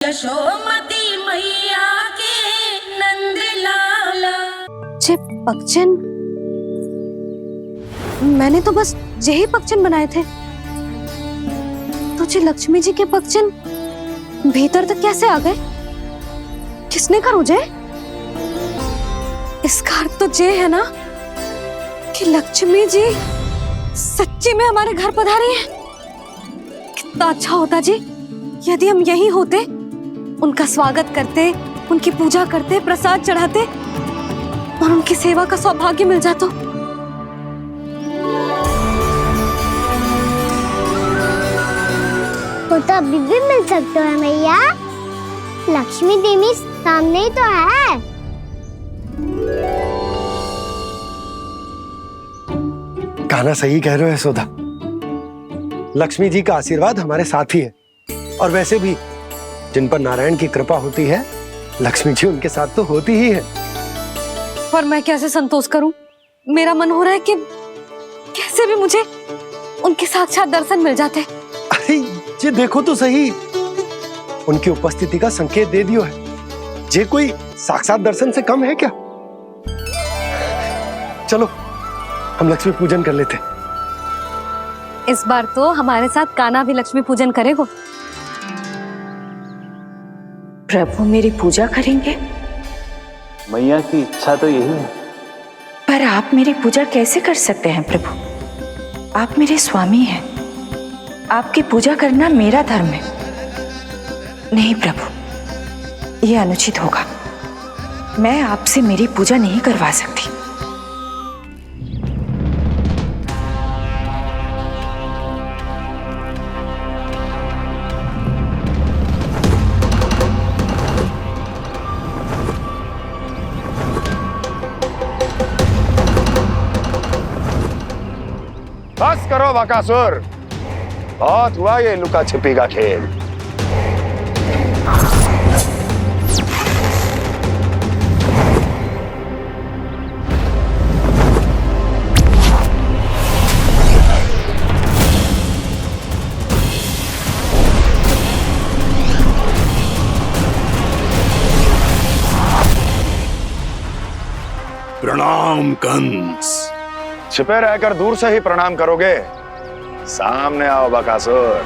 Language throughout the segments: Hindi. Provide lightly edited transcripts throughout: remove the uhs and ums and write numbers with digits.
यशोमती मैया के नंद लाला। जे पगचन, मैंने तो बस यही पगचन बनाए थे, तो जे लक्ष्मी जी के पगचन भीतर तक कैसे आ गए? किसने कहा मुझे? इसका अर्थ तो ये है ना कि लक्ष्मी जी सच्ची में हमारे घर पधारी हैं। कितना अच्छा होता जी यदि हम यहीं होते, उनका स्वागत करते, उनकी पूजा करते, प्रसाद चढ़ाते और उनकी सेवा का सौभाग्य मिल जाता। वो तो अभी भी मिल सकते हैं मैया, लक्ष्मी देवी सामने ही तो है। कान्हा सही कह रहे हो यशोदा, लक्ष्मी जी का आशीर्वाद हमारे साथ ही है। और वैसे भी जिन पर नारायण की कृपा होती है, लक्ष्मी जी उनके साथ तो होती ही है। पर मैं कैसे संतोष करूं? मेरा मन हो रहा है कि कैसे भी मुझे उनके साक्षात दर्शन मिल जाते। अरे ये देखो तो सही, उनकी उपस्थिति का संकेत दे दियो है। ये कोई साक्षात दर्शन से कम है क्या? चलो हम लक्ष्मी पूजन कर लेते। इस बार तो हमारे साथ कान्हा भी लक्ष्मी पूजन करेगा। प्रभु मेरी पूजा करेंगे? मैया की इच्छा तो यही है। पर आप मेरी पूजा कैसे कर सकते हैं प्रभु? आप मेरे स्वामी हैं, आपकी पूजा करना मेरा धर्म है। नहीं प्रभु, यह अनुचित होगा। मैं आपसे मेरी पूजा नहीं करवा सकती। बस करो बकासुर, बहुत हुआ ये लुका छिपी का खेल। प्रणाम कंस। छिपे रहकर दूर से ही प्रणाम करोगे? सामने आओ बकासुर।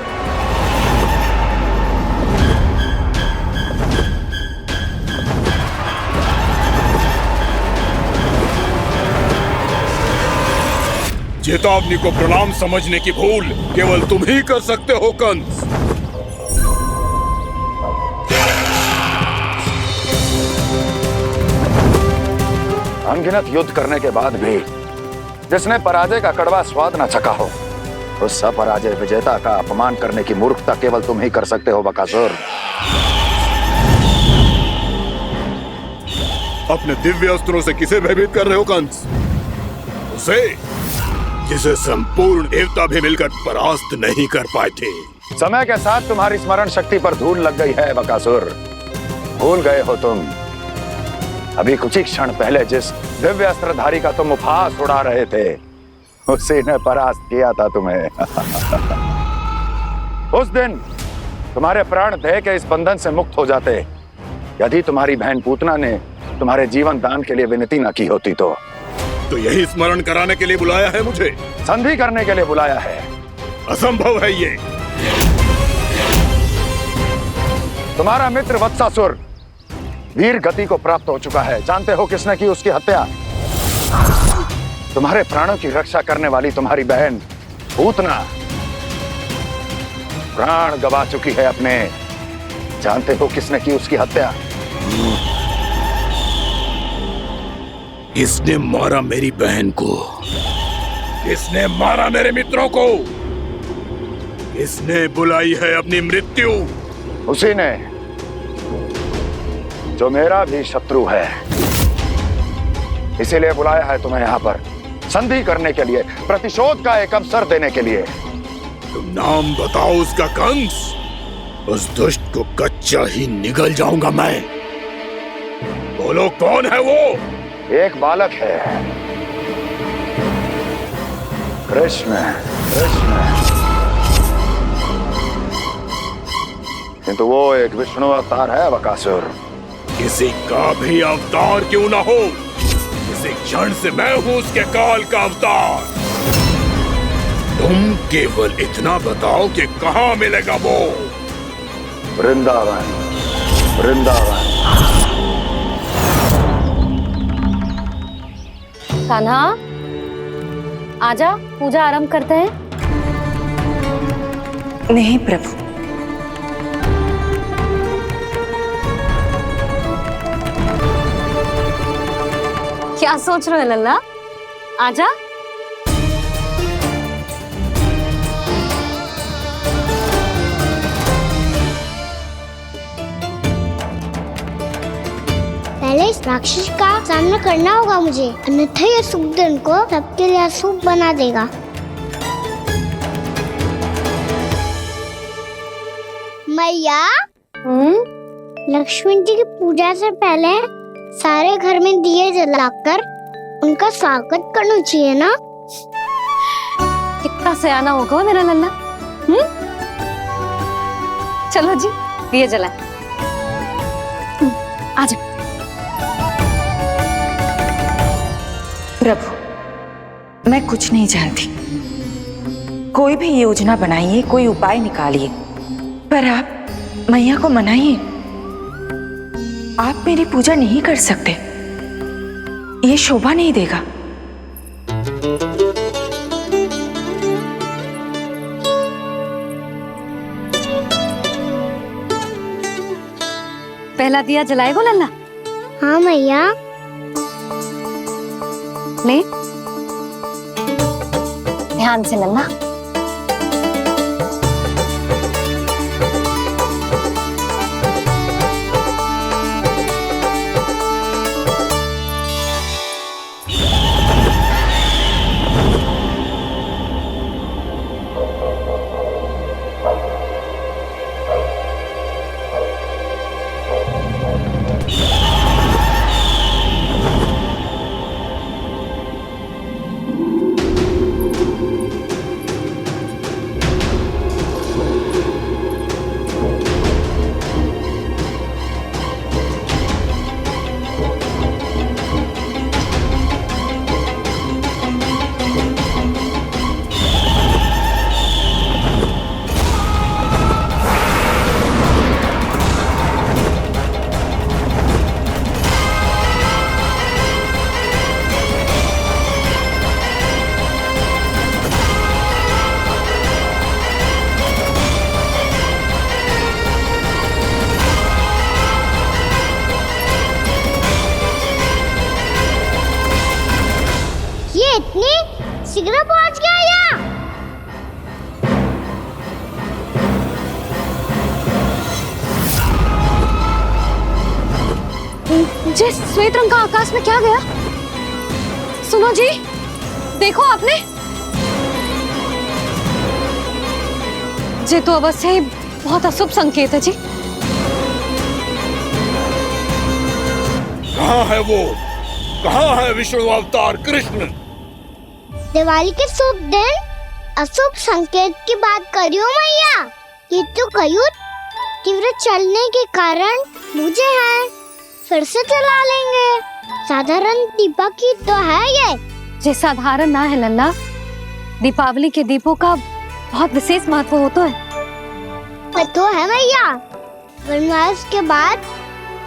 चेतावनी को प्रणाम समझने की भूल केवल तुम ही कर सकते हो कंस। अनगिनत युद्ध करने के बाद भी जिसने पराजय का कड़वा स्वाद न चखा हो, उस अपराजय विजेता का अपमान करने की मूर्खता केवल तुम ही कर सकते हो बकासुर। अपने दिव्य अस्त्रों से किसे भयभीत कर रहे हो कंस? उसे जिसे संपूर्ण देवता भी मिलकर परास्त नहीं कर पाए थे। समय के साथ तुम्हारी स्मरण शक्ति पर धूल लग गई है बकासुर। भूल गए हो तुम अभी कुछ ही क्षण पहले जिस दिव्य अस्त्रधारी का तुम उपहास उड़ा रहे थे, उसी ने परास्त किया था तुम्हें। उस दिन तुम्हारे प्राण देह के इस बंधन से मुक्त हो जाते यदि तुम्हारी बहन पूतना ने तुम्हारे जीवन दान के लिए विनती न की होती। तो यही स्मरण कराने के लिए बुलाया है मुझे? संधि करने के लिए बुलाया है। असंभव है ये। तुम्हारा मित्र वत्सासुर वीर गति को प्राप्त हो चुका है। जानते हो किसने की उसकी हत्या? तुम्हारे प्राणों की रक्षा करने वाली तुम्हारी बहन पूतना प्राण गवा चुकी है अपने। जानते हो किसने की उसकी हत्या? किसने मारा मेरी बहन को? किसने मारा मेरे मित्रों को? किसने बुलाई है अपनी मृत्यु? उसी ने जो मेरा भी शत्रु है। इसीलिए बुलाया है तुम्हें यहाँ पर संधि करने के लिए, प्रतिशोध का एक अवसर देने के लिए। तुम नाम बताओ उसका कंस। उस दुष्ट को कच्चा ही निगल जाऊंगा मैं। बोलो कौन है वो? एक बालक है, कृष्ण। कृष्ण किंतु वो एक विष्णु अवतार है बकासुर। किसी का भी अवतार क्यों ना हो, इसी क्षण से मैं हूं उसके काल का अवतार। तुम केवल इतना बताओ कि कहां मिलेगा वो। वृंदावन, वृंदावन। कान्हा, आजा, पूजा आरंभ करते हैं। नहीं प्रभु, क्या सोच रहे हो लल्ला? आजा। पहले इस राक्षस का सामना करना होगा मुझे, अन्यथा ये शुभ दिन को सबके लिए अशुभ बना देगा। मैया, लक्ष्मी जी की पूजा से पहले सारे घर में दिए जलाकर उनका स्वागत करना चाहिए ना। कितना सयाना होगा मेरा लल्ला। चलो जी, दिए जलाए। आजा। प्रभु, मैं कुछ नहीं जानती। कोई भी योजना बनाइए, कोई उपाय निकालिए, पर आप मैया को मनाइए। आप मेरी पूजा नहीं कर सकते, ये शोभा नहीं देगा। पहला दिया जलाएगो लल्ला? हाँ मैया। ले, ध्यान से लल्ला। इतनी शीघ्र पहुंच गया यहाँ? जे श्वेत रंग का आकाश में क्या गया? सुनो जी, देखो आपने। जे तो अवश्य ही बहुत अशुभ संकेत है जी। कहाँ है वो? कहाँ है विष्णु अवतार कृष्ण? दिवाली के शुभ दिन अशुभ संकेत की बात करियो मैया। ये तो कयूत तीव्र चलने के कारण मुझे है, फिर से चला लेंगे। साधारण दीपक ही तो है ये साधारण ना है लल्ला, दीपावली के दीपों का बहुत विशेष महत्व होता है। तो है मैया। वनवास के बाद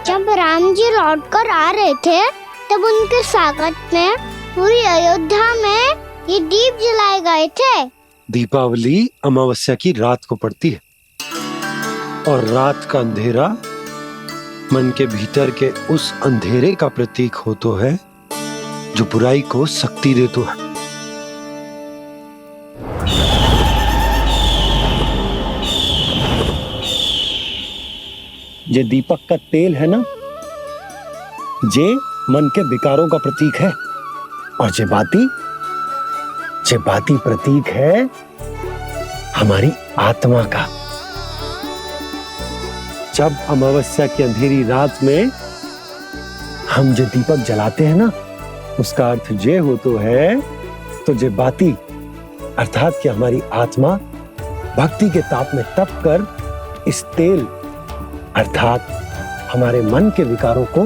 जब राम जी लौट कर आ रहे थे, तब उनके स्वागत में पूरी अयोध्या में ये दीप जलाए गए थे। दीपावली अमावस्या की रात को पड़ती है और रात का अंधेरा मन के भीतर के उस अंधेरे का प्रतीक होतो है जो बुराई को शक्ति देतो है। ये दीपक का तेल है ना, जे मन के विकारों का प्रतीक है, और जे बाती प्रतीक है हमारी आत्मा का। जब अमावस्या की अंधेरी रात में हम जो दीपक जलाते हैं ना, उसका अर्थ जे हो तो है, तो जे बाती अर्थात कि हमारी आत्मा भक्ति के ताप में तप कर इस तेल अर्थात हमारे मन के विकारों को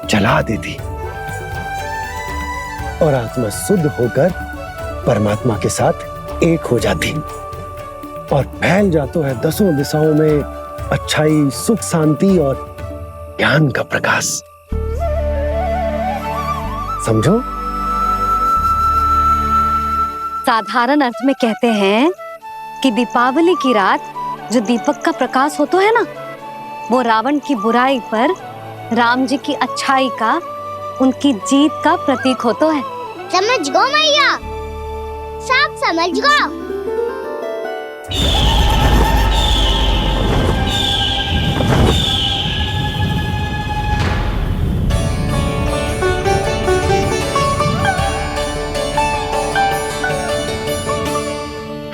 जला देती और आत्मा शुद्ध होकर परमात्मा के साथ एक हो जाती और फैल जाता है दसों दिशाओं में अच्छाई, सुख, शांति और ज्ञान का प्रकाश। समझो? साधारण अर्थ में कहते हैं कि दीपावली की रात जो दीपक का प्रकाश होता है ना, वो रावण की बुराई पर राम जी की अच्छाई का, उनकी जीत का प्रतीक होता है। समझ गो मैया, सब समझ गो।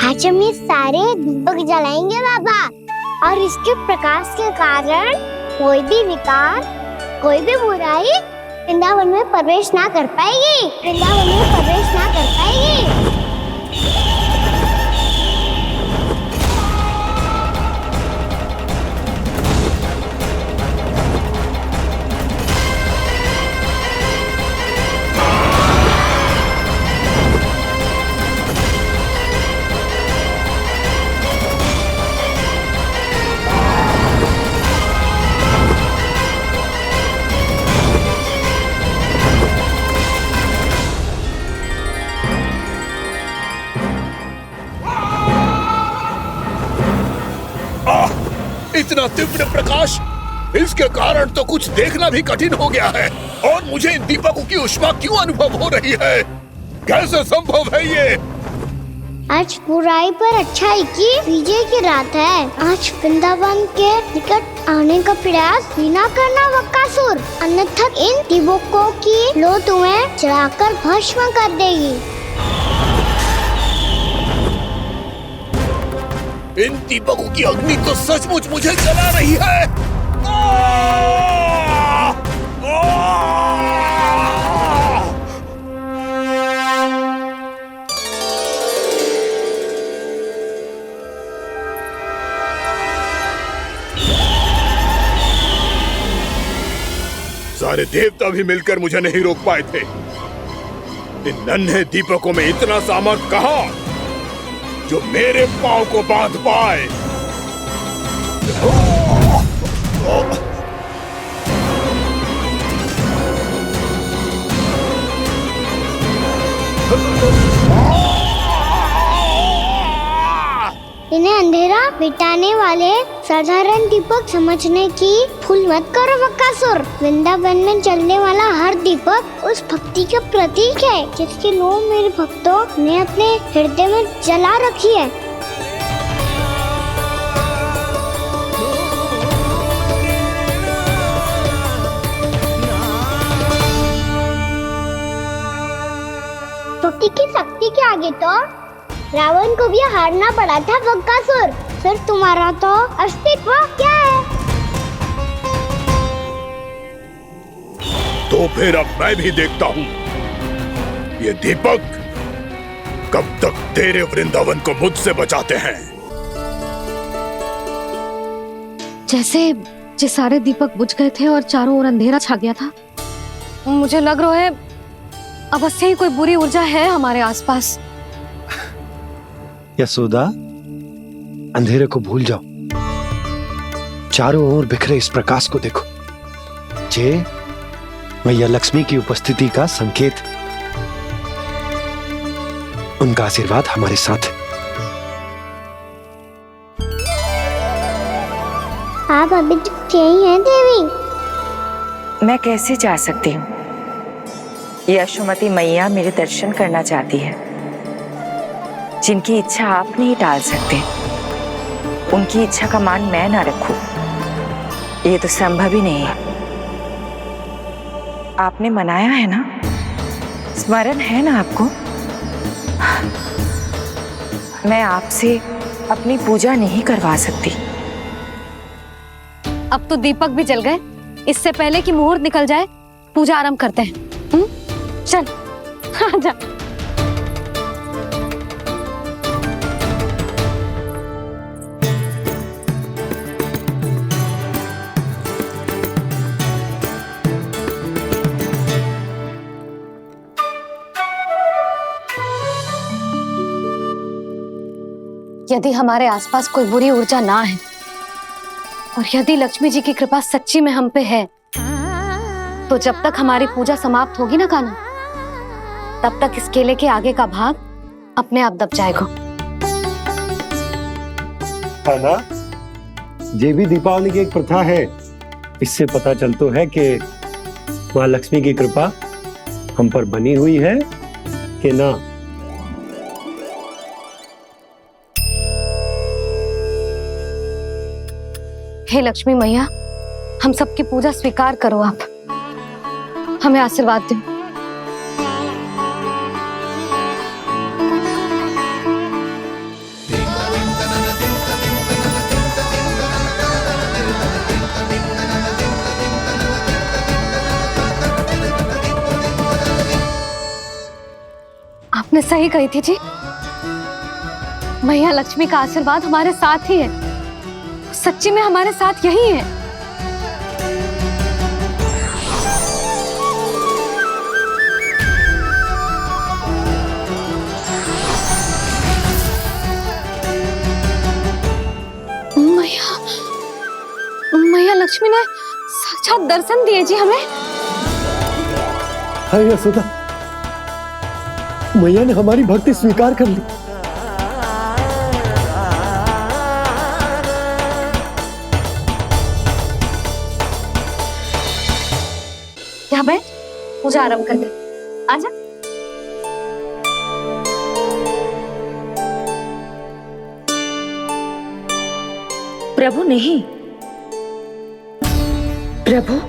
आज हम ये सारे दीपक जलाएंगे बाबा, और इसके प्रकाश के कारण कोई भी विकार, कोई भी बुराई वृंदावन में प्रवेश ना कर पाएगी, वृंदावन में प्रवेश ना कर पाएगी। इतना तीव्र प्रकाश, इसके कारण तो कुछ देखना भी कठिन हो गया है। और मुझे इन दीपकों की उष्मा क्यों अनुभव हो रही है? कैसे संभव है ये? आज बुराई पर अच्छाई की विजय की रात है। आज वृंदावन के निकट आने का प्रयास भी ना करना बकासुर, अन्यथा इन दीपकों की लो तुम्हें जलाकर भस्म कर देगी। इन दीपकों की अग्नि तो सचमुच मुझे जला रही है। सारे देवता भी मिलकर मुझे नहीं रोक पाए थे। इन नन्हे दीपकों में इतना सामर्थ कहां जो मेरे पांव को बांध पाए। इन्हें अंधेरा मिटाने वाले साधारण दीपक समझने की भूल मत करो बकासुर। वृंदावन में जलने वाला हर दीपक उस भक्ति का प्रतीक है जिसकी लो मेरे भक्तों ने अपने हृदय में जला रखी है। भक्ति की शक्ति के आगे तो रावण को भी हारना पड़ा था बकासुर। फिर तुम्हारा तो अस्तित्व क्या है? तो फिर अब मैं भी देखता हूँ ये दीपक कब तक तेरे वृंदावन को मुझसे बचाते हैं। जैसे ये सारे दीपक बुझ गए थे और चारों ओर अंधेरा छा गया था, मुझे लग रहा है अवश्य ही कोई बुरी ऊर्जा है हमारे आसपास। यशोदा, अंधेरे को भूल जाओ, चारों ओर बिखरे इस प्रकाश को देखो। जे मैया लक्ष्मी की उपस्थिति का संकेत, उनका आशीर्वाद हमारे साथ है। आप अभी तक यही हैं देवी? मैं कैसे जा सकती हूँ? यशोमती मैया मेरे दर्शन करना चाहती है। जिनकी इच्छा आप नहीं टाल सकते, उनकी इच्छा का मान मैं ना रखूं, ये तो संभव ही नहीं है। आपने मनाया है ना, स्मरण है ना आपको? मैं आपसे अपनी पूजा नहीं करवा सकती। अब तो दीपक भी जल गए, इससे पहले कि मुहूर्त निकल जाए पूजा आरंभ करते हैं। चल आजा। यदि हमारे आसपास कोई बुरी ऊर्जा ना है और यदि लक्ष्मी जी की कृपा सच्ची में हम पे है, तो जब तक हमारी पूजा समाप्त होगी ना कान्हा, तब तक इस केले के आगे का भाग अपने आप दब जाएगा। कान्हा, ये भी दीपावली की एक प्रथा है। इससे पता चलता है कि माँ लक्ष्मी की कृपा हम पर बनी हुई है कि ना। हे लक्ष्मी मैया, हम सबकी पूजा स्वीकार करो, आप हमें आशीर्वाद दो। आपने सही कही थी जी, मैया लक्ष्मी का आशीर्वाद हमारे साथ ही है। सच्ची में हमारे साथ यही है। मैया लक्ष्मी ने साक्षात दर्शन दिए जी हमें। हाय यशोदा, मैया ने हमारी भक्ति स्वीकार कर ली। यहाँ बैठ, पूजा आरंभ कर दे। आजा। प्रभु नहीं, प्रभु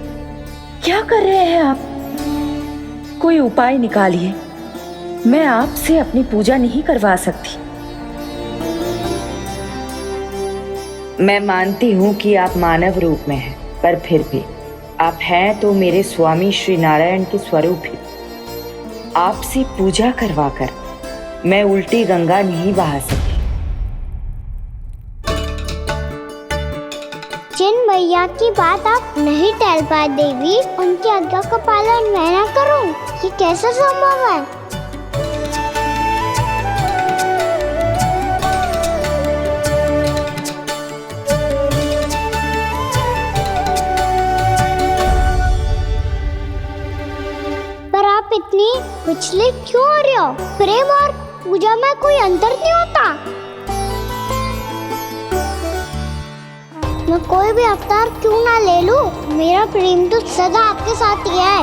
क्या कर रहे हैं आप? कोई उपाय निकालिए, मैं आपसे अपनी पूजा नहीं करवा सकती। मैं मानती हूँ कि आप मानव रूप में हैं, पर फिर भी आप हैं तो मेरे स्वामी श्री नारायण के स्वरूप ही। आपसे पूजा करवाकर मैं उल्टी गंगा नहीं बहा सकी। जिन भैया की बात आप नहीं टाल पाए देवी, उनकी आज्ञा का पालन मैं ना करूं, ये कैसे संभव है? पर आप इतनी विचलित क्यों हो रहे हो? प्रेम और पूजा में कोई अंतर नहीं होता। मैं कोई भी अवतार क्यों ना ले लूं, मेरा प्रेम तो सदा आपके साथ ही है।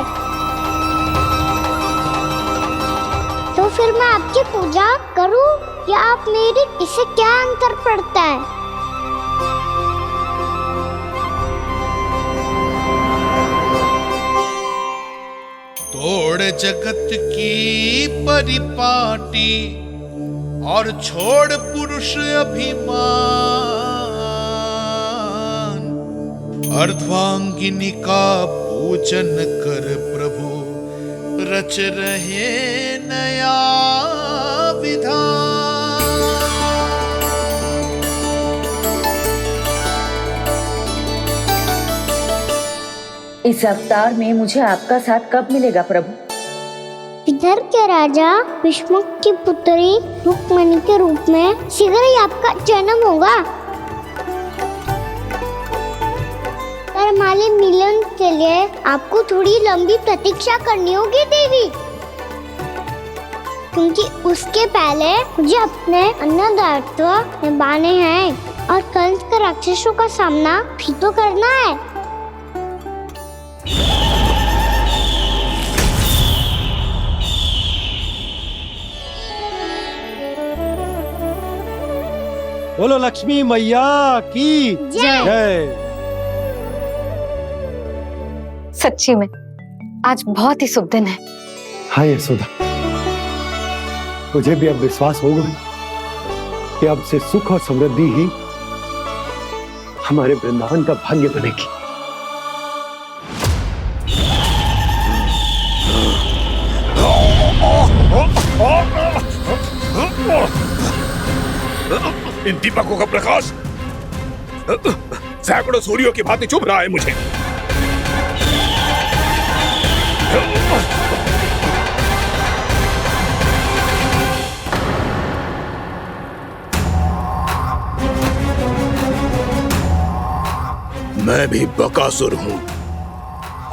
तो फिर मैं आपकी पूजा करूं या आप मेरी, इससे क्या अंतर पड़ता है? तोड़ जगत की परिपाटी और छोड़ पुरुष अभिमान, अर्धांगिनी का पूजन कर प्रभु, रच रहे नया विधान। इस अवतार में मुझे आपका साथ कब मिलेगा प्रभु? इधर के राजा भीष्मक की पुत्री रुक्मणी के रूप में शीघ्र ही आपका जन्म होगा। पर हमारे मिलन के लिए आपको थोड़ी लंबी प्रतीक्षा करनी होगी देवी, क्योंकि उसके पहले मुझे अपने अन्य दायित्व निभाने हैं और कंस के राक्षसों का सामना भी तो करना है। बोलो लक्ष्मी मैया की जय। सच्ची में आज बहुत ही शुभ दिन है। हाँ यशोदा, मुझे भी अब विश्वास हो गया कि अब से सुख और समृद्धि ही हमारे वृंदावन का भाग्य बनेगी। इन दीपकों का प्रकाश सैकड़ों सूर्यों की भांति चुभ रहा है मुझे। मैं भी बकासुर हूँ।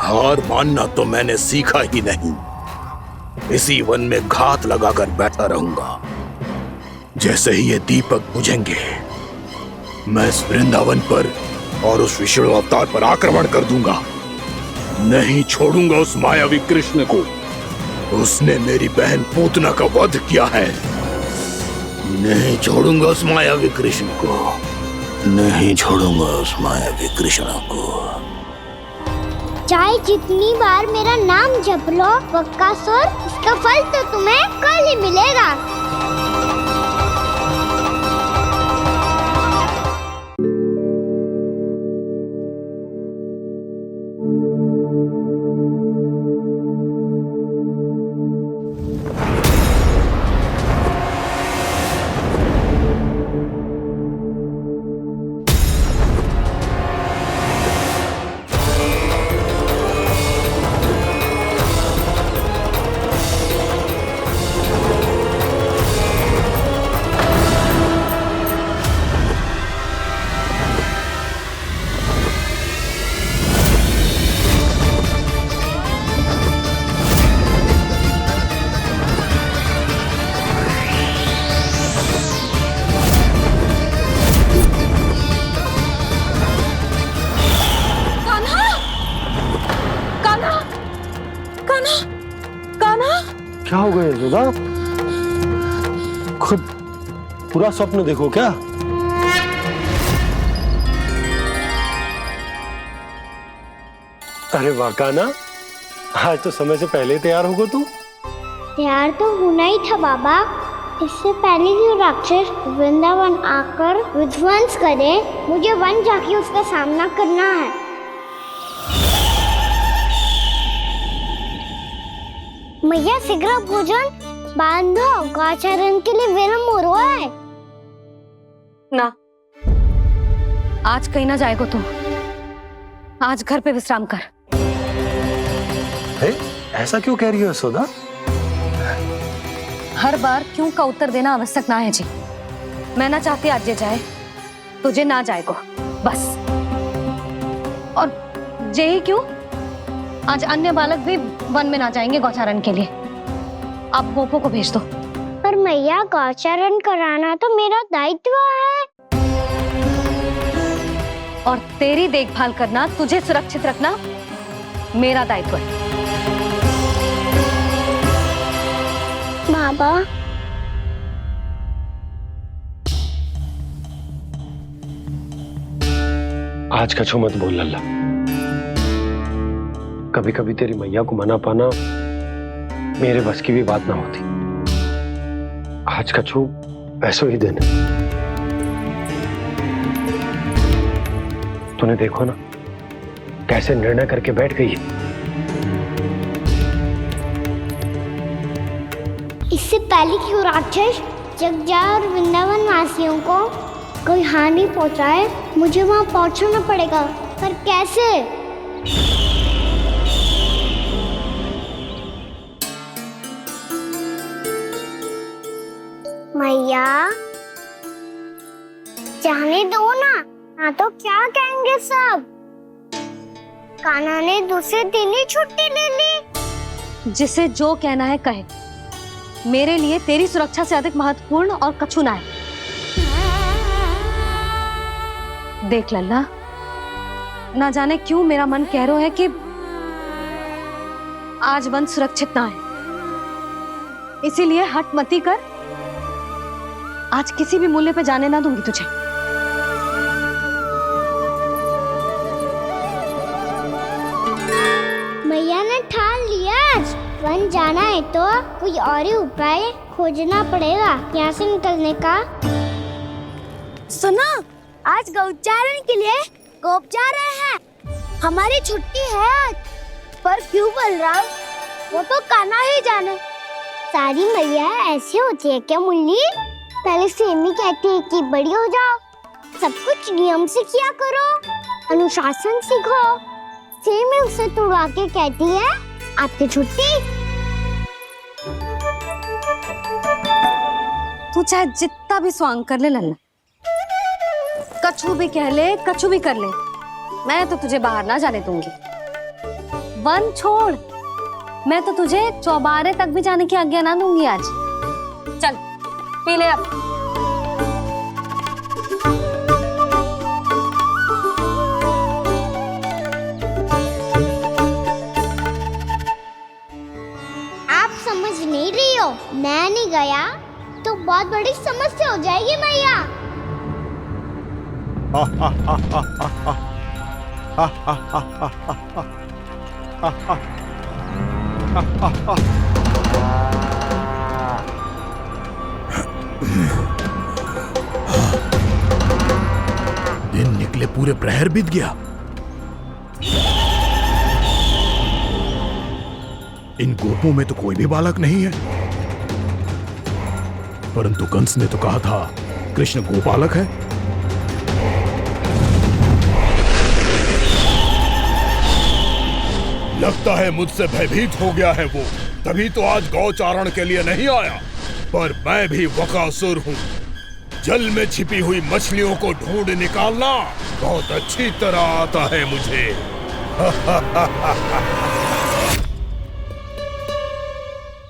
हार मानना तो मैंने सीखा ही नहीं। इसी वन में घात लगाकर बैठा रहूंगा। जैसे ही ये दीपक बुझेंगे, मैं इस वृंदावन पर और उस विष्णु अवतार पर आक्रमण कर दूंगा। नहीं छोड़ूंगा उस मायावी कृष्ण को। उसने मेरी बहन पूतना का वध किया है। नहीं छोड़ूंगा उस मायावी कृष्ण को। नहीं छोड़ूंगा उस मायावी कृष्ण को। चाहे जितनी बार मेरा नाम जप लो बकासुर, इसका फल तो तुम्हें कल ही मिलेगा। क्या हो गया यशोदा? खुद पूरा स्वप्न देखो क्या? अरे वाह कान्हा, आज तो समय से पहले ही तैयार होगा तू। तैयार तो होना ही था बाबा। इससे पहले कि राक्षस वृंदावन आकर विध्वंस करे, मुझे वन जाके उसका सामना करना है। मैया शीघ्र भोजन बांधो, गौचरण के लिए विलंब हो रहा है। ना, आज कहीं ना जाएगा तुम। आज घर पे विश्राम कर। ऐसा क्यों कह रही हो यशोदा? हर बार क्यों का उत्तर देना आवश्यक ना है जी। मैं ना चाहती आज ये जाए, तुझे ना जाएगा बस। और जे ही क्यों, आज अन्य बालक भी वन में ना जाएंगे गौचारण के लिए। आप गोपो को भेज दो। पर मैया गौचरण कराना तो मेरा दायित्व है। और तेरी देखभाल करना, तुझे सुरक्षित रखना मेरा दायित्व है। बाबा, आज कछु मत बोल लल्ला। कभी कभी तेरी मैया को मना पाना मेरे बस की भी बात ना होती। आज कछु पैसों ही देने। तूने देखो ना कैसे निर्णय करके बैठ गई है। इससे पहले कि वो राक्षस जगजा और वृंदावन वासियों को कोई हानि पहुंचाए, मुझे वहां पहुंचना पड़ेगा। पर कैसे? मैया, जाने दो ना, हाँ तो क्या कहेंगे सब। कान्हा ने दूसरे दिन ही छुट्टी ले ली। जिसे जो कहना है कहे। मेरे लिए तेरी सुरक्षा से अधिक महत्वपूर्ण और कछु ना है। देख लल्ला, ना जाने क्यों मेरा मन कह रहा है कि आज वन सुरक्षित ना है। इसीलिए हट मती कर। आज किसी भी मूल्य पे जाने ना दूंगी तुझे। मैया ने ठान लिया, आज वन जाना है तो कोई और ही उपाय खोजना पड़ेगा यहाँ से निकलने का। सुनो, आज गौचारण के लिए गोप जा रहे हैं। हमारी छुट्टी है आज। पर क्यों बलराम? वो तो कान्हा ही जाने। सारी मैया ऐसी होती है क्या मुन्नी? पहले सेमी कहती है कि बड़ी हो जाओ, सब कुछ नियम से किया करो, अनुशासन सीखो। सेमी उसे तुड़वा के कहती है आपकी छुट्टी। तू चाहे जितना भी स्वांग कर ले लल्ला, कछु भी कह ले, कछु भी कर ले, मैं तो तुझे बाहर ना जाने दूंगी। वन छोड़, मैं तो तुझे चौबारे तक भी जाने की आज्ञा ना दूंगी आज। चल पी ले अब। आप समझ नहीं रही हो, मैं नहीं गया तो बहुत बड़ी समस्या हो जाएगी मैया। दिन निकले पूरे प्रहर बीत गया। इन गोपों में तो कोई भी बालक नहीं है, परंतु कंस ने तो कहा था कृष्ण गोपालक है। लगता है मुझसे भयभीत हो गया है वो, तभी तो आज गौचारण के लिए नहीं आया। पर मैं भी बकासुर हूँ, जल में छिपी हुई मछलियों को ढूंढ निकालना बहुत अच्छी तरह आता है मुझे।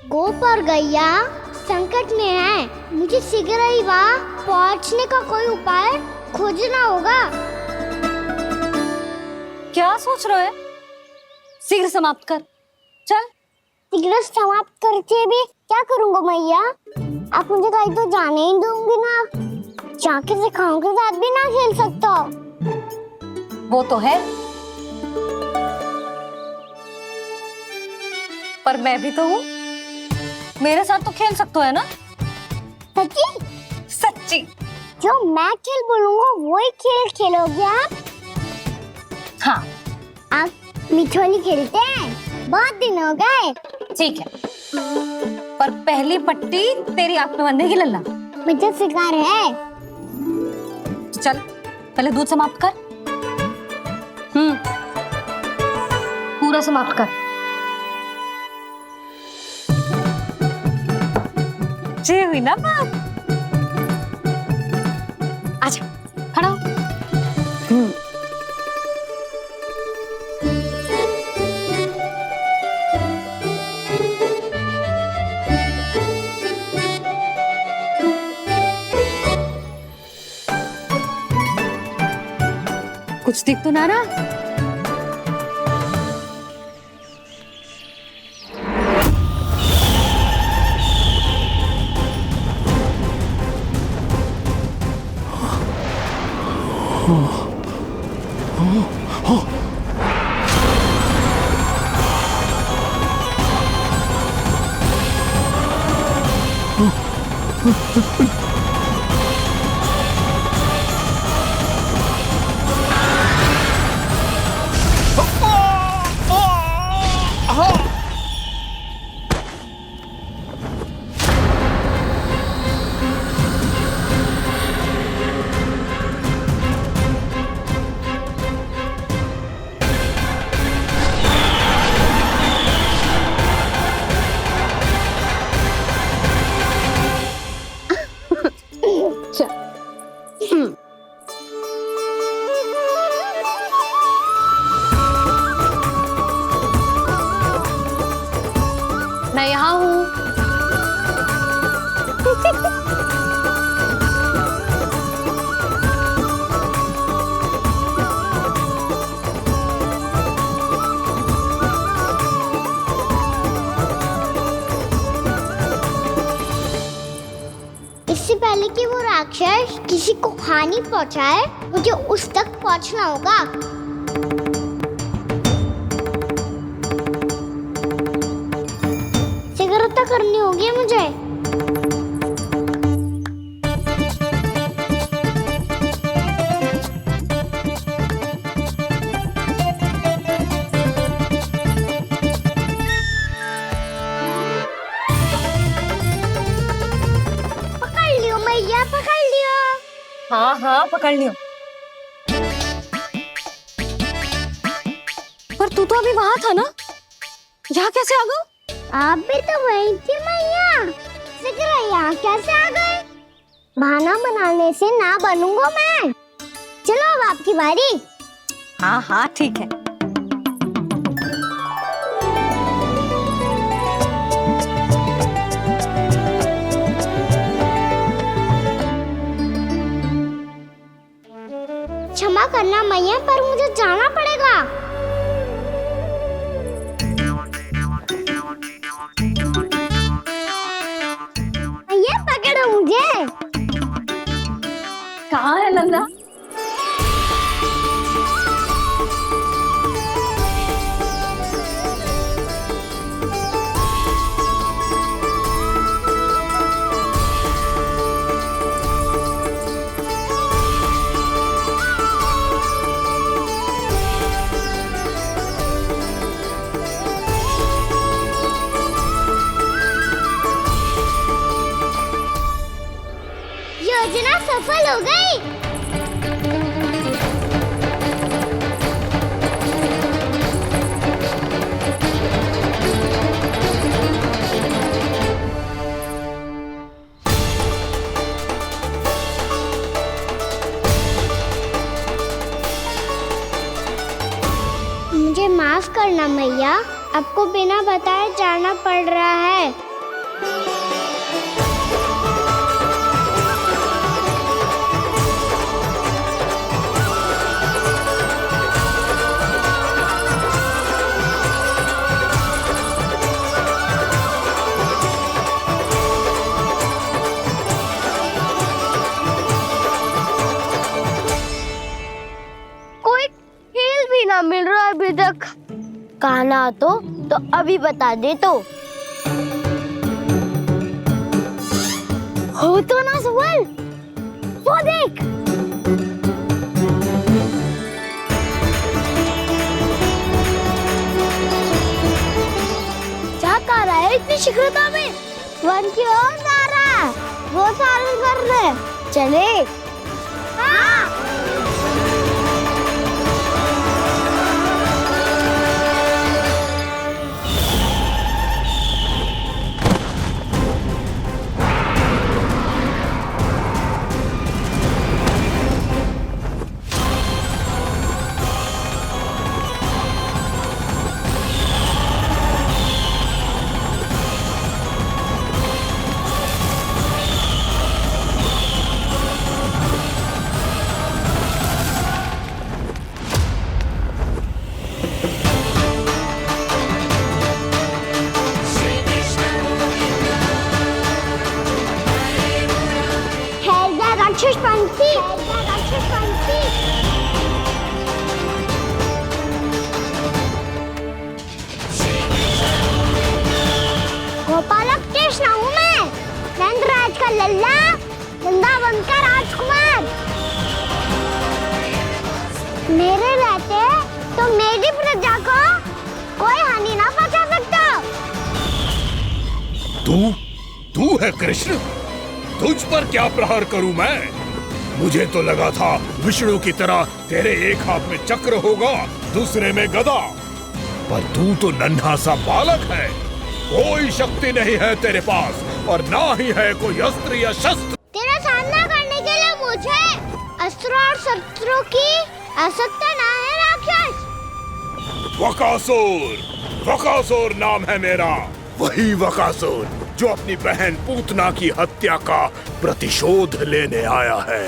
गोप और गैया संकट में है, मुझे शीघ्र ही वहाँ पहुँचने का कोई उपाय खोजना होगा। क्या सोच रहे है? शीघ्र समाप्त कर, चल। शीघ्र समाप्त करके भी क्या करूँगा मैया? आप मुझे कहीं तो जाने ही दूंगी ना, जाके सिखाओं के साथ भी ना खेल सकता। वो तो है, पर मैं भी तो हूँ, मेरे साथ तो खेल सकते हो है ना? सच्ची? सच्ची। जो मैं खेल बोलूँगा वही खेल खेलोगे आप? हाँ। आप मिठोली खेलते हैं? बहुत दिन हो गए। ठीक है, पर पहली पट्टी तेरी आंख में बनने की लल्ला। मुझे शिकार है। चल पहले दूध समाप्त कर। पूरा समाप्त कर। जे हुई ना बात। आजा, खड़ा हो। कुछ दिख तो ना रहा। मैं यहाँ हूँ। इससे पहले कि वो राक्षस किसी को हानि पहुंचाए, मुझे उस तक पहुंचना होगा। शीघ्रता करनी होगी मुझे। पकड़ लियो मैया, पकड़ लियो। हाँ हाँ पकड़ लियो। पर तू तो अभी वहां था ना, यहाँ कैसे आ गया? आप भी तो वही थी मैया, शीघ्र यहाँ कैसे आ गए? बहाना बनाने से ना बनूंगा मैं। चलो अब आपकी बारी। हाँ हाँ ठीक है। क्षमा करना मैया, पर मुझे जाना पड़ेगा। मैया पकड़ो मुझे। कहाँ है नंदा? योजना सफल हो गई। मुझे माफ करना मैया, आपको बिना बताए जाना पड़ रहा है। कोई खेल भी ना मिल रहा है अभी तक। कहना तो अभी बता दे तो। हो तो ना सवाल, वो देख। क्या कर रहा है इतनी शीघ्रता में? वन की ओर जा रहा है, वो सारे कर रहे। चले। हाँ। राक्षस पंछी, राक्षस पंछी। गोपालक कृष्ण हूँ मैं, नंदराज का लल्ला, वृंदावन का राजकुमार। मेरे रहते तो मेरी प्रजा को कोई हानि ना पहुंचा सकता। तू है कृष्ण? तुझ पर क्या प्रहार करूं मैं? मुझे तो लगा था विष्णु की तरह तेरे एक हाथ में चक्र होगा, दूसरे में गदा, पर तू तो नन्हा सा बालक है। कोई शक्ति नहीं है तेरे पास और ना ही है कोई अस्त्र या शस्त्र। तेरा सामना करने के लिए मुझे अस्त्र और शस्त्रों की आवश्यकता ना है राक्षस। वकासुर, वकासुर नाम है मेरा, वही वकासुर जो अपनी बहन पूतना की हत्या का प्रतिशोध लेने आया है।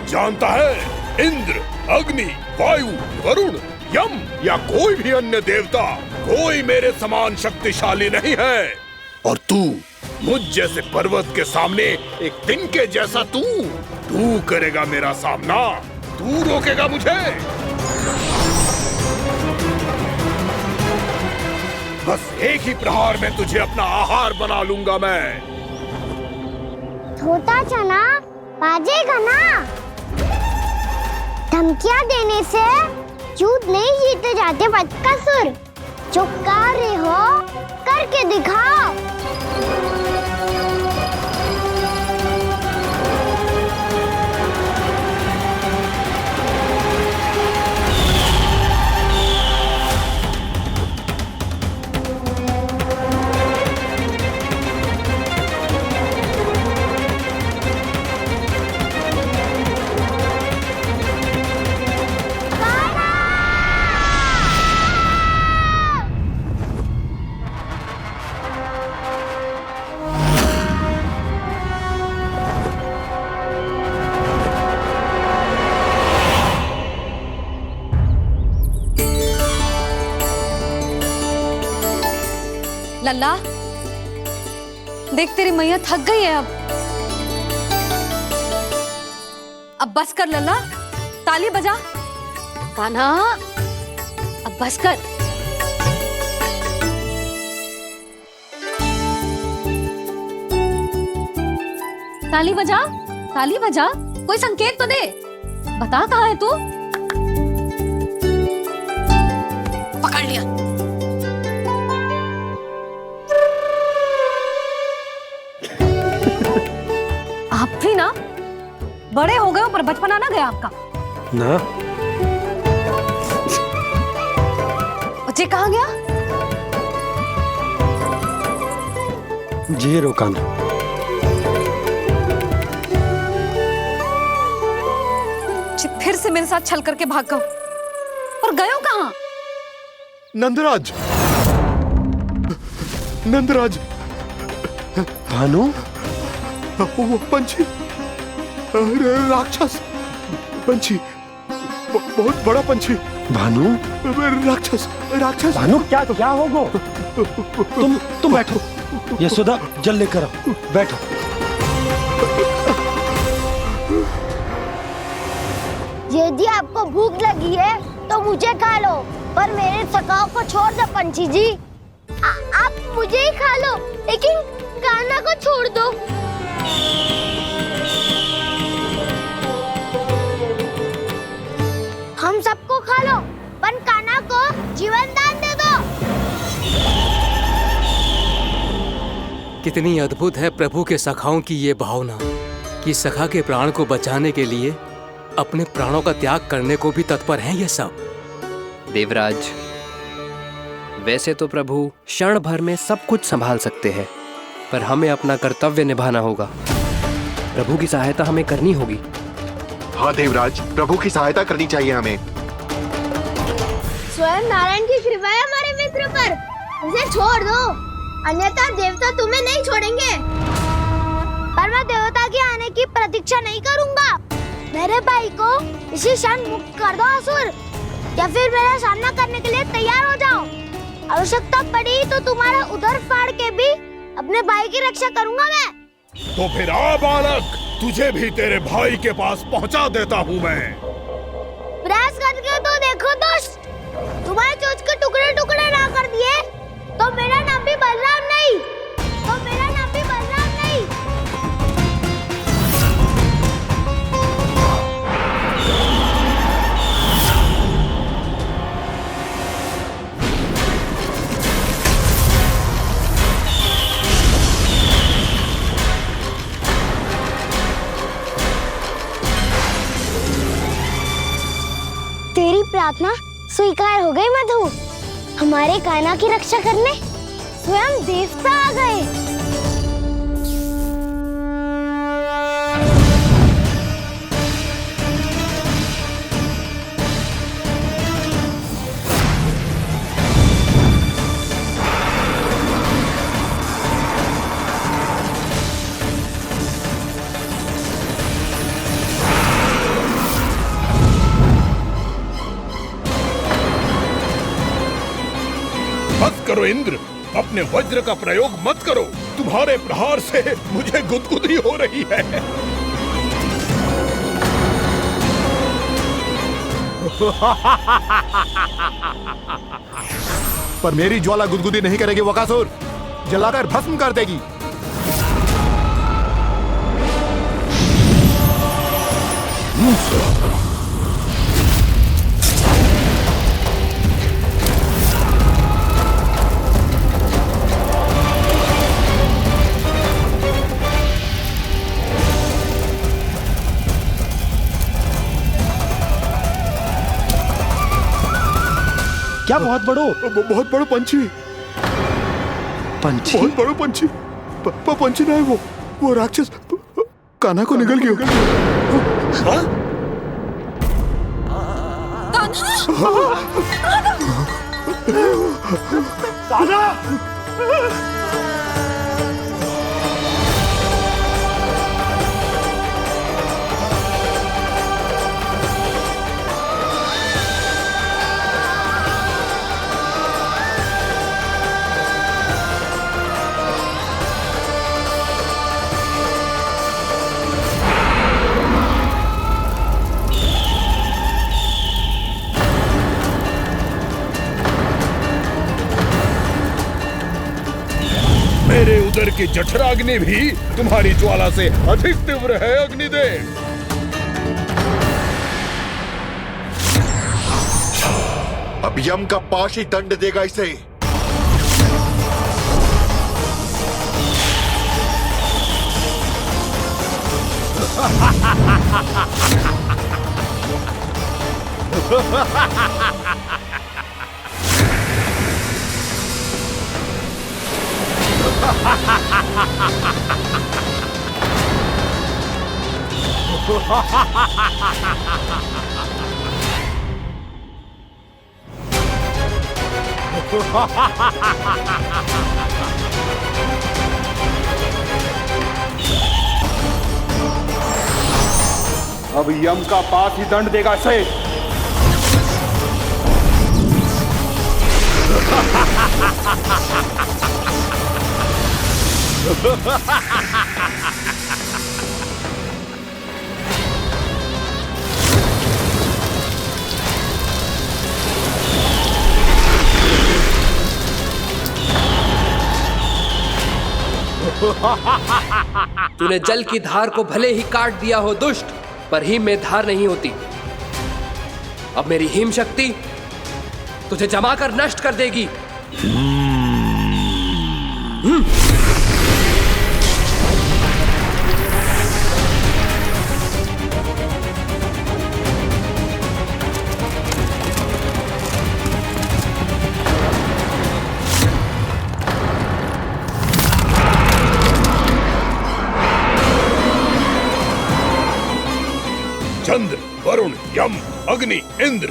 जानता है, इंद्र, अग्नि, वायु, वरुण, यम या कोई भी अन्य देवता, कोई मेरे समान शक्तिशाली नहीं है। और तू, मुझ जैसे पर्वत के सामने एक तिनके जैसा तू करेगा मेरा सामना? तू रोकेगा मुझे? बस एक ही प्रहार में तुझे अपना आहार बना लूंगा मैं। छोटा चना बाजेगा ना। धमकियां देने से युद्ध नहीं जीते जाते बदकसूर। जो कार्य हो करके दिखाओ। लल्ला, देख तेरी मैया थक गई है अब बस कर लल्ला, ताली बजा। कान्हा, अब बस कर। ताली बजा, ताली बजा, कोई संकेत तो दे, बता कहाँ है तू? पकड़ लिया। आप भी ना बड़े हो गए हो, पर बचपना ना गया आपका ना। बच्चे कहाँ गया? जी रोकाना। फिर से मेरे साथ छल करके भाग गए, और गए हो कहाँ? नंदराज, नंदराज। भानु, वो पंछी, राक्षस पंछी, बहुत बड़ा पंछी। भानु, राक्षस, राक्षस। भानु, क्या होगा? तुम बैठो, यशोदा जल लेकर आओ, बैठो। यदि आपको भूख लगी है तो मुझे खा लो, पर मेरे सखाओं को छोड़ दो पंछी जी। आप मुझे ही खा लो, लेकिन कान्हा को छोड़ दो। हम सबको खा लो, पर कान्हा को जीवन दान दे दो। कितनी अद्भुत है प्रभु के सखाओं की ये भावना कि सखा के प्राण को बचाने के लिए अपने प्राणों का त्याग करने को भी तत्पर हैं ये सब। देवराज, वैसे तो प्रभु क्षण भर में सब कुछ संभाल सकते हैं, पर हमें अपना कर्तव्य निभाना होगा। प्रभु की सहायता हमें करनी होगी। हाँ देवराज, प्रभु की सहायता करनी चाहिए हमें। स्वयं नारायण की कृपा है हमारे मित्र पर, उसे छोड़ दो, अन्यथा देवता तुम्हें नहीं छोड़ेंगे। पर मैं देवता के आने की प्रतीक्षा नहीं करूंगा। मेरे भाई को इसी क्षण मुक्त कर दो असुर, या फिर मेरा सामना करने के लिए तैयार हो जाओ। आवश्यकता पड़ी तो तुम्हारा उधर फाड़ के भी अपने भाई की रक्षा करूंगा मैं। तो फिर आ बालक, तुझे भी तेरे भाई के पास पहुंचा देता हूँ मैं। प्रयास करके तो देखो दोस्त, तुम्हारे चोंच के टुकड़े टुकड़े ना कर दिए तो मेरा नाम भी बलराम नहीं, तो मेरा नाम भी बलराम नहीं। तेरी प्रार्थना स्वीकार हो गई मधु। हमारे कान्हा की रक्षा करने स्वयं देवता आ गए। मत करो इंद्र, अपने वज्र का प्रयोग मत करो। तुम्हारे प्रहार से मुझे गुदगुदी हो रही है। पर मेरी ज्वाला गुदगुदी नहीं करेगी बकासुर, जलाकर भस्म कर देगी। क्या बहुत बड़ो? बहुत बड़ा पंछी। पंछी? बहुत बड़ा पंछी। पंछी ना है वो राक्षस कान्हा को निगल गया। हाँ? कान्हा! कि जठराग्नि भी तुम्हारी ज्वाला से अधिक तीव्र है अग्निदेव। अब यम का पाश ही दंड देगा इसे। अब यम का पास ही दंड देगा इसे। तूने जल की धार को भले ही काट दिया हो दुष्ट, पर हिम में धार नहीं होती। अब मेरी हिम शक्ति तुझे जमा कर नष्ट कर देगी। चंद्र, वरुण, यम, अग्नि, इंद्र,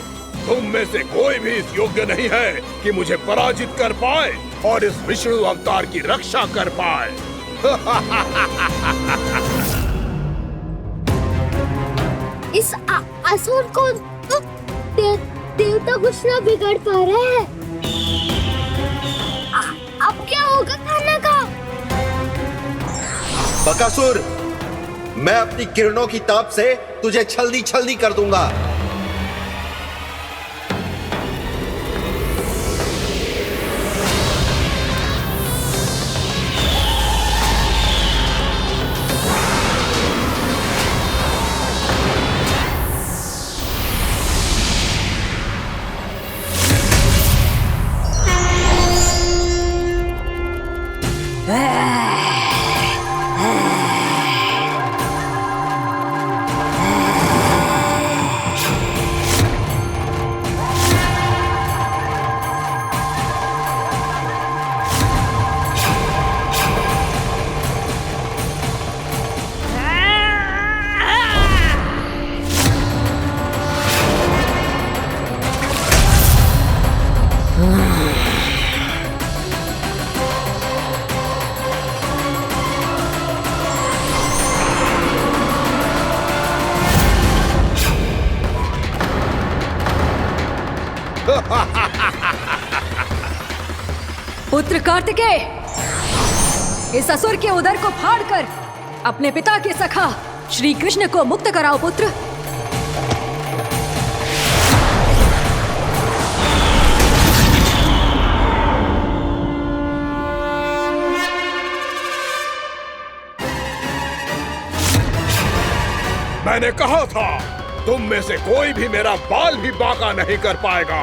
तुम में से कोई भी इस योग्य नहीं है कि मुझे पराजित कर पाए और इस विष्णु अवतार की रक्षा कर पाए। इस असुर को देवता कुछ ना बिगाड़ पा रहे हैं। अब क्या होगा खाना का? बकासुर, मैं अपनी किरणों की ताप से तुझे छल्दी छल्दी कर दूंगा। पुत्र कार्तिकेय, इस असुर के उदर को फाड़कर अपने पिता के सखा श्री कृष्ण को मुक्त कराओ पुत्र। मैंने कहा था, तुम में से कोई भी मेरा बाल भी बांका नहीं कर पाएगा।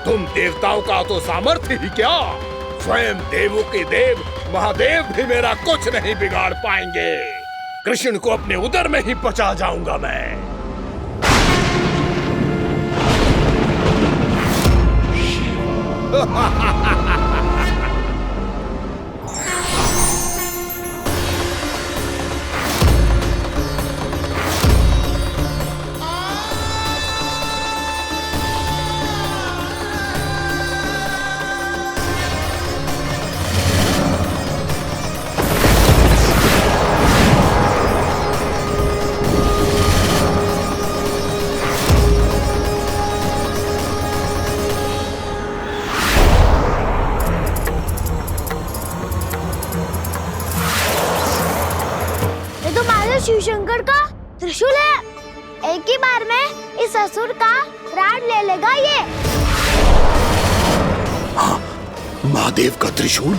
तुम देवताओं का तो सामर्थ्य ही क्या, स्वयं देवों के देव महादेव भी मेरा कुछ नहीं बिगाड़ पाएंगे। कृष्ण को अपने उदर में ही पचा जाऊंगा मैं। शिव शंकर का त्रिशूल है। एक ही बार में इस असुर का प्राण ले लेगा ये। हाँ, महादेव का त्रिशूल।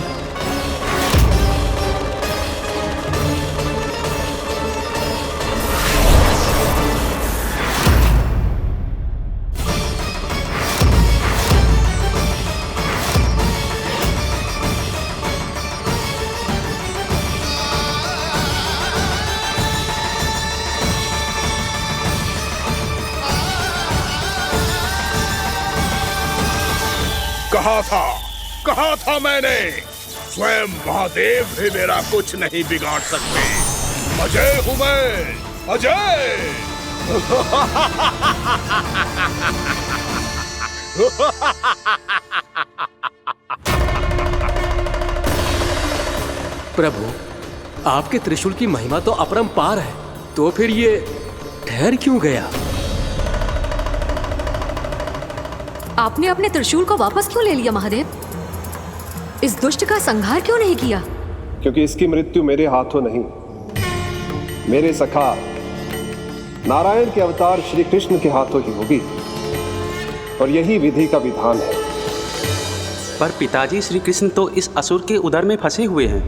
कहा था मैंने, स्वयं महादेव भी मेरा कुछ नहीं बिगाड़ सकते। अजय हूं मैं, अजय। प्रभु, आपके त्रिशूल की महिमा तो अपरंपार है, तो फिर ये ठहर क्यों गया? आपने अपने त्रिशूल को वापस क्यों ले लिया महादेव? इस दुष्ट का संहार क्यों नहीं किया? क्योंकि इसकी मृत्यु मेरे हाथों नहीं, मेरे सखा नारायण के अवतार श्री कृष्ण के हाथों ही होगी, और यही विधि का विधान है। पर पिताजी, श्री कृष्ण तो इस असुर के उदर में फंसे हुए हैं,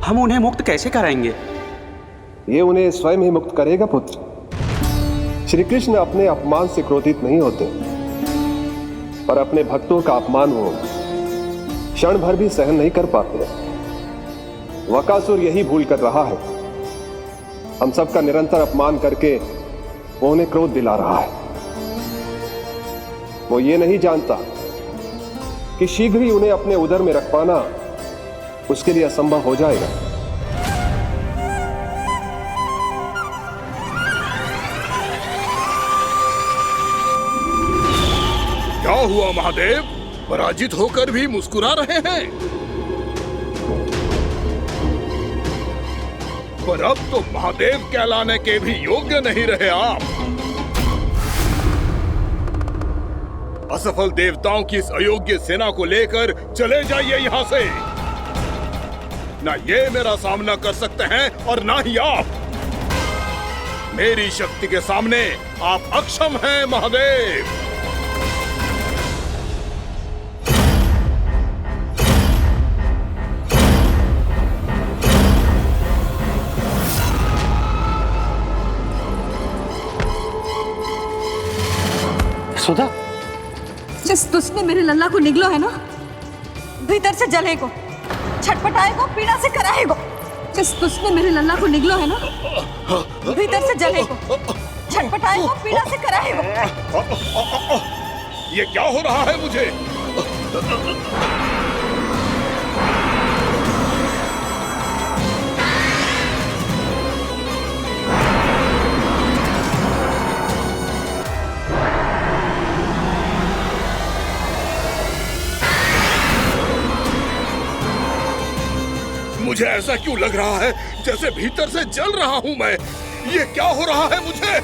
हम उन्हें मुक्त कैसे कराएंगे? ये उन्हें स्वयं ही मुक्त करेगा पुत्र। श्री कृष्ण अपने अपमान से क्रोधित नहीं होते, पर अपने भक्तों का अपमान वो क्षण भर भी सहन नहीं कर पाते। वकासुर यही भूल कर रहा है, हम सबका निरंतर अपमान करके वो उन्हें क्रोध दिला रहा है। वो ये नहीं जानता कि शीघ्र ही उन्हें अपने उदर में रख पाना उसके लिए असंभव हो जाएगा। क्या हुआ महादेव, पराजित होकर भी मुस्कुरा रहे हैं? पर अब तो महादेव कहलाने के भी योग्य नहीं रहे आप। असफल देवताओं की इस अयोग्य सेना को लेकर चले जाइए यहाँ से। ना ये मेरा सामना कर सकते हैं और ना ही आप। मेरी शक्ति के सामने आप अक्षम हैं महादेव। सुधा, जिस दुष्ट ने मेरे लल्ला को निगलो है ना, भीतर से जलेगो, छटपटाएगो, पीड़ा से कराएगो। जिस दुष्ट ने मेरे लल्ला को निगलो है ना, भीतर से जलेगो, छटपटाएगो, पीड़ा से कराएगो। ये क्या हो रहा है मुझे? मुझे ऐसा क्यों लग रहा है जैसे भीतर से जल रहा हूं मैं? ये क्या हो रहा है मुझे?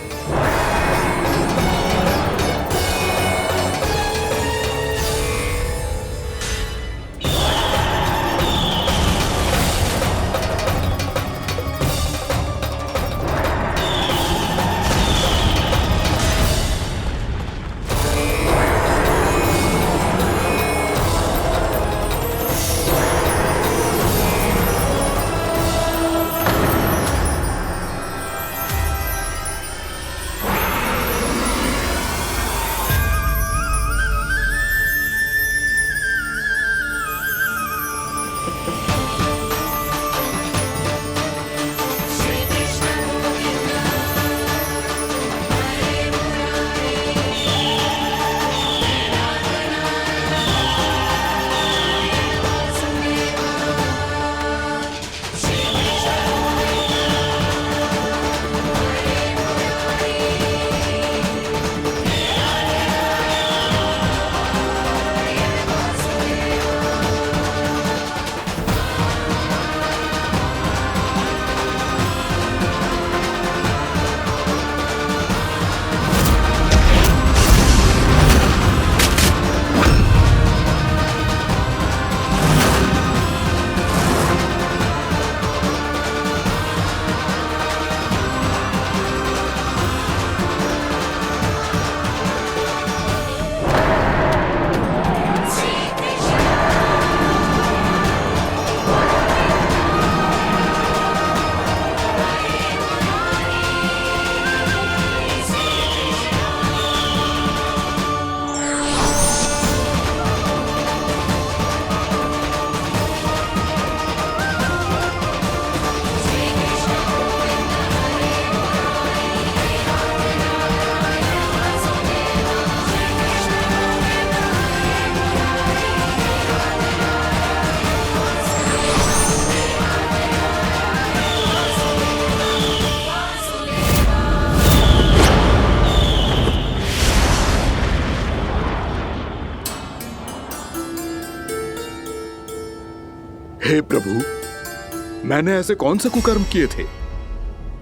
मैंने ऐसे कौन से कुकर्म किए थे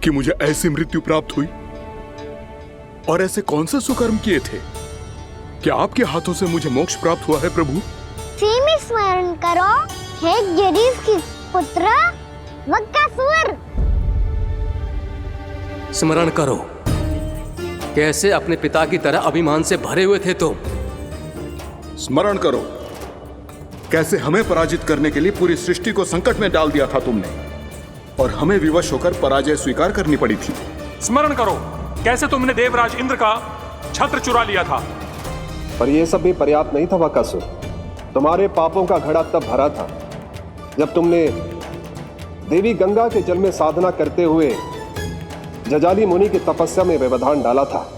कि मुझे ऐसी मृत्यु प्राप्त हुई? और ऐसे कौन से सुकर्म किए थे कि आपके हाथों से मुझे मोक्ष प्राप्त हुआ है प्रभु? में स्मरण करो, हे जरीफ की पुत्र बकासुर। स्मरण करो, कैसे अपने पिता की तरह अभिमान से भरे हुए थे तुम। स्मरण करो, कैसे हमें पराजित करने के लिए पूरी सृष्टि को संकट में डाल दिया था तुमने, और हमें विवश होकर पराजय स्वीकार करनी पड़ी थी। स्मरण करो, कैसे तुमने देवराज इंद्र का छत्र चुरा लिया था। पर यह सब भी पर्याप्त नहीं था बकासुर। तुम्हारे पापों का घड़ा तब भरा था जब तुमने देवी गंगा के जल में साधना करते हुए जजाली मुनि की तपस्या में व्यवधान डाला था।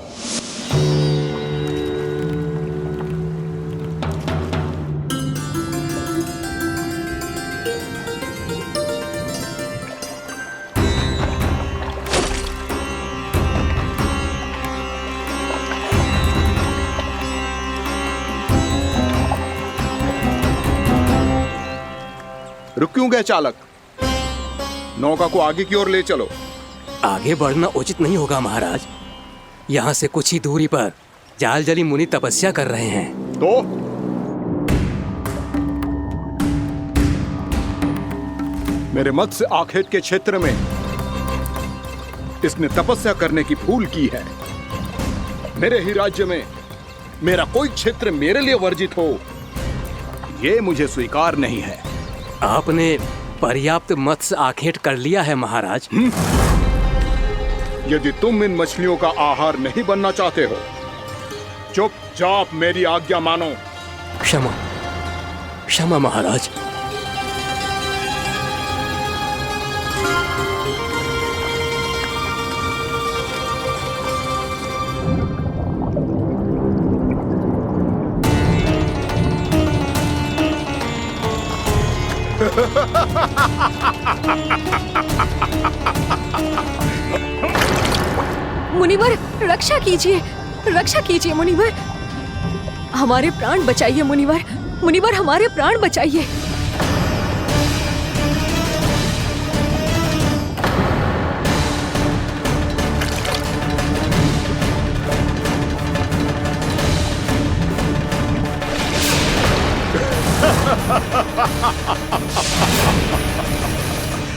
रुक क्यों गए चालक? नौका को आगे की ओर ले चलो। आगे बढ़ना उचित नहीं होगा महाराज। यहाँ से कुछ ही दूरी पर जालजली मुनि तपस्या कर रहे हैं। तो मेरे मत्स्य आखेट के क्षेत्र में इसने तपस्या करने की भूल की है। मेरे ही राज्य में मेरा कोई क्षेत्र मेरे लिए वर्जित हो, यह मुझे स्वीकार नहीं है। आपने पर्याप्त मत्स्य आखेट कर लिया है महाराज। यदि तुम इन मछलियों का आहार नहीं बनना चाहते हो, चुपचाप मेरी आज्ञा मानो। क्षमा, क्षमा महाराज। मुनिवर, रक्षा कीजिए, रक्षा कीजिए मुनिवर। हमारे प्राण बचाइए मुनिवर, मुनिवर हमारे प्राण बचाइए।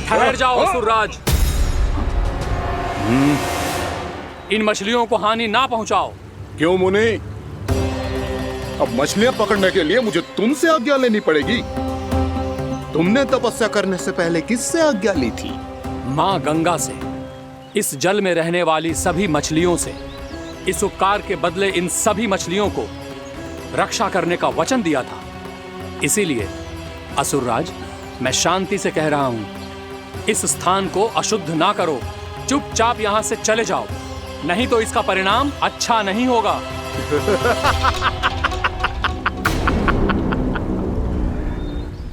ठहर जाओ असुरराज, इन मछलियों को हानि ना पहुंचाओ। क्यों मुनि? अब मछलियां पकड़ने के लिए मुझे तुमसे आज्ञा लेनी पड़ेगी। तुमने तपस्या करने से पहले किससे आज्ञा ली थी? मां गंगा से, इस जल में रहने वाली सभी मछलियों से। इस उपकार के बदले इन सभी मछलियों को रक्षा करने का वचन दिया था। इसीलिए असुरराज, मैं शांति से कह रहा हूं, इस स्थान को अशुद्ध ना करो। चुपचाप यहां से चले जाओ, नहीं तो इसका परिणाम अच्छा नहीं होगा।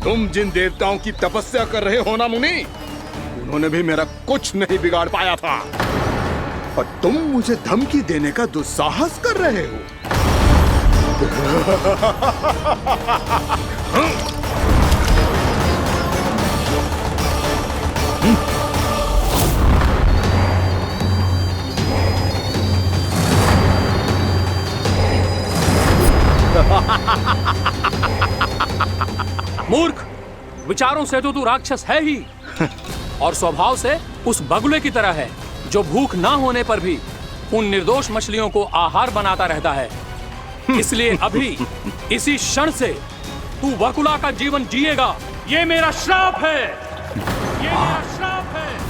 तुम जिन देवताओं की तपस्या कर रहे हो ना मुनि, उन्होंने भी मेरा कुछ नहीं बिगाड़ पाया था, और तुम मुझे धमकी देने का दुस्साहस कर रहे हो। मूर्ख, विचारों से तो तू राक्षस है ही, और स्वभाव से उस बगुले की तरह है जो भूख ना होने पर भी उन निर्दोष मछलियों को आहार बनाता रहता है। इसलिए अभी इसी क्षण से तू बकुला का जीवन जिएगा। ये मेरा श्राप है, ये मेरा श्राप है।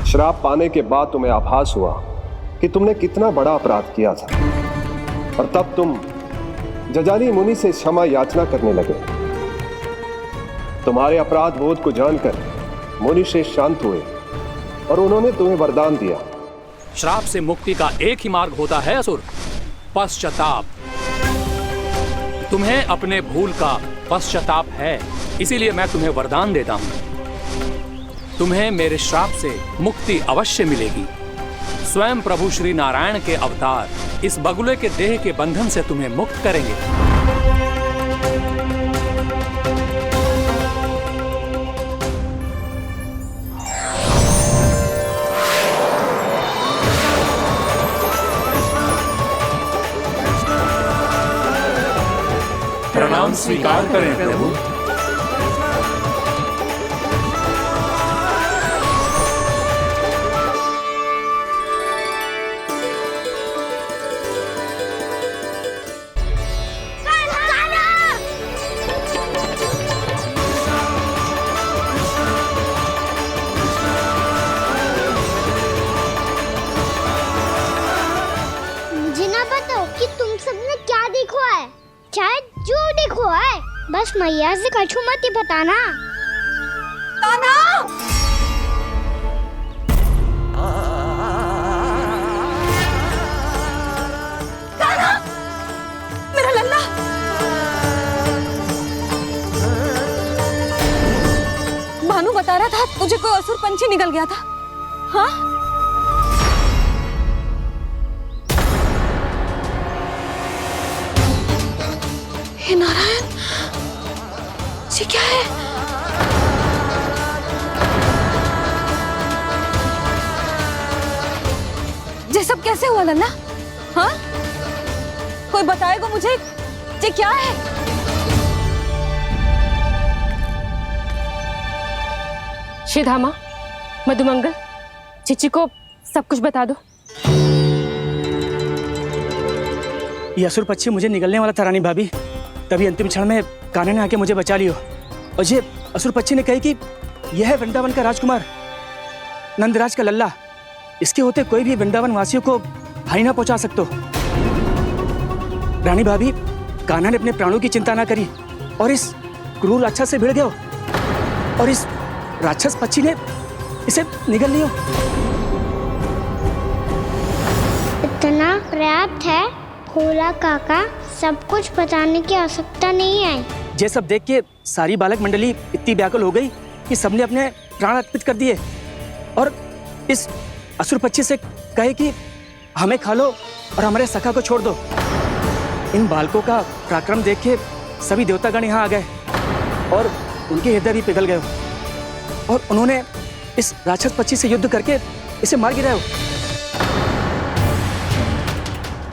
श्राप पाने के बाद तुम्हें आभास हुआ कि तुमने कितना बड़ा अपराध किया था, और तब तुम जजाली मुनि से क्षमा याचना करने लगे। तुम्हारे अपराध बोध को जानकर मुनि श्रेष्ठ शांत हुए और उन्होंने तुम्हें वरदान दिया। श्राप से मुक्ति का एक ही मार्ग होता है असुर, पश्चाताप। तुम्हें अपने भूल का पश्चाताप है, इसीलिए मैं तुम्हें वरदान देता हूं। तुम्हें मेरे श्राप से मुक्ति अवश्य मिलेगी। स्वयं प्रभु श्री नारायण के अवतार इस बगुले के देह के बंधन से तुम्हें मुक्त करेंगे। प्रणाम स्वीकार करें प्रभु। मुझे ना बताओ कि तुम सबने क्या देखा है, शायद जो देखो है, बस मैया से कछु मत ही बताना। कान्हा! कान्हा! मेरा लल्ला! भानु बता रहा था तुझे कोई असुर पंछी निकल गया था। हाँ? हे नारायण, ये क्या है? ये सब कैसे हुआ लल्ला? हाँ? कोई बताएगा मुझे ये क्या है? श्रीधामा, मधुमंगल, चिची को सब कुछ बता दो। ये असुर पक्षी मुझे निगलने वाला था रानी भाभी, तभी अंतिम क्षण में कान्हा ने आके मुझे बचा लियो। और ये असुर पक्षी ने कही कि यह है वृंदावन का राजकुमार, नंदराज का लल्ला। इसके होते कोई भी वृंदावन वासियों को हानि ना पहुंचा सकते। रानी भाभी, कान्हा ने अपने प्राणों की चिंता ना करी और इस क्रूर राक्षस से भिड़ गयो और इस राक्षस पक्षी ने इसे निगल लियो। इतना पर्याप्त है भोला काका, सब कुछ बताने की आवश्यकता नहीं है। ये सब देख के सारी बालक मंडली इतनी व्याकुल हो गई कि सबने अपने प्राण अर्पित कर दिए और इस असुर पक्षी से कहे कि हमें खा लो और हमारे सखा को छोड़ दो। इन बालकों का पराक्रम देख के सभी देवतागण यहाँ आ गए और उनके हृदय भी पिघल गए और उन्होंने इस राक्षस पक्षी से युद्ध करके इसे मार गिराया।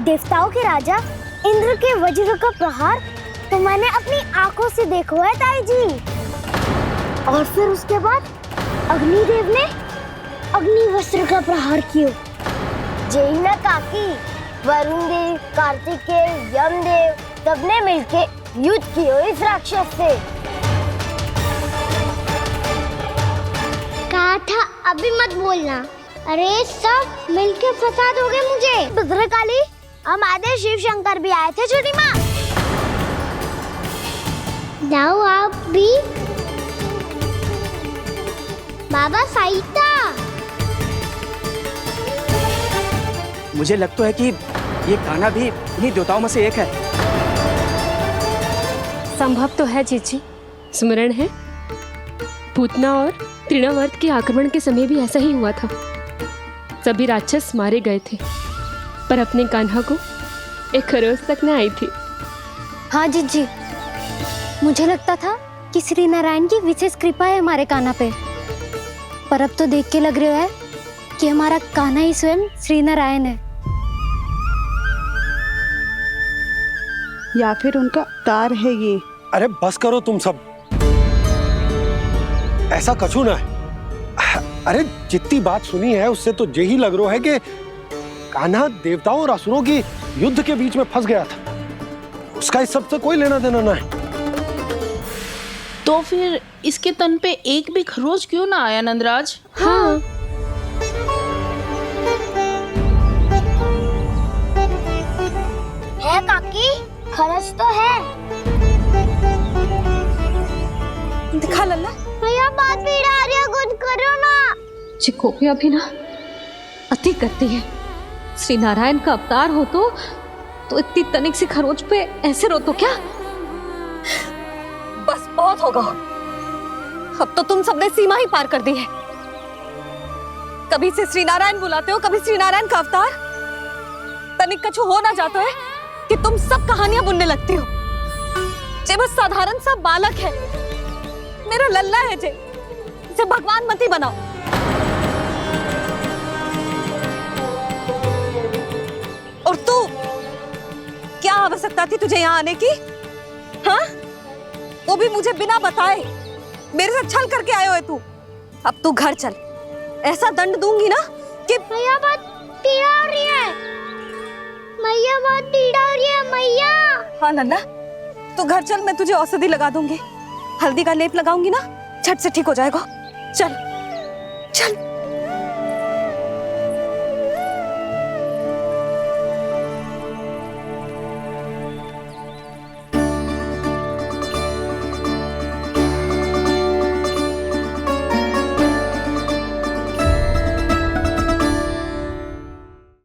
देवताओं के राजा इंद्र के वज्र का प्रहार तो मैंने अपनी आंखों से देखा है ताई जी। और फिर उसके बाद अग्निदेव ने अग्निवस्त्र का प्रहार किया। जय ना काकी, वरुण देव, कार्तिकेय, यमदेव सबने मिलके युद्ध किया इस राक्षस से। कहा था अभी मत बोलना। अरे सब मिलके फंसा दोगे मुझे। भद्रकाली, हमारे शिव शंकर भी आए थे छोटी माँ। जाओ आप भी। बाबा साईता, मुझे लगता है कि ये कान्हा भी इन्हीं देवताओं में से एक है। संभव तो है चीची। स्मरण है, पूतना और तृणावर्त के आक्रमण के समय भी ऐसा ही हुआ था। सभी राक्षस मारे गए थे पर अपने कान्हा को एक खरोच तक न आई थी। हाँ जीजी, मुझे लगता था कि श्री नारायण की विशेष कृपा है हमारे कान्हा पे, पर अब तो देख के लग रहा है कि हमारा कान्हा ही स्वयं श्री नारायण है। या फिर उनका अवतार है ये। अरे बस करो तुम सब, ऐसा कछु ना है। अरे जितनी बात सुनी है उससे तो यही लग रहा है कि कान्हा देवताओं और असुरों की युद्ध के बीच में फंस गया था। उसका इस सब से कोई लेना देना ना है। तो फिर इसके तन पे एक भी खरोच क्यों ना आया नंदराज? हाँ, है काकी, खरच तो है। दिखा लल्ला। भैया बात पीड़ा आ रही है, कुछ करो ना। चिकोपिया भी ना अति करती है। श्री नारायण का अवतार हो तो इतनी तनिक सी खरोच पे ऐसे रो तो क्या? बस बहुत होगा। अब तो तुम सबने सीमा ही पार कर दी है। कभी से श्री नारायण बुलाते हो, कभी श्री नारायण का अवतार। तनिक कछु हो ना जाता है कि तुम सब कहानियां बुनने लगती हो। जे बस साधारण सा बालक है, मेरा लल्ला है जे, इसे भगवान मती बनाओ। और तू, क्या आवश्यकता थी तुझे यहाँ आने की? हाँ, वो भी मुझे बिना बताए। मेरे साथ छल करके आए हो तू। अब तू घर चल, ऐसा दंड दूंगी ना कि मैया बहुत पीड़ा हो रही है। मैया बहुत पीड़ा हो रही है मैया। हाँ नन्ना, तू घर चल, मैं तुझे औषधि लगा दूंगी। हल्दी का लेप लगाऊंगी ना, झट से ठीक हो जाएगा। चल चल।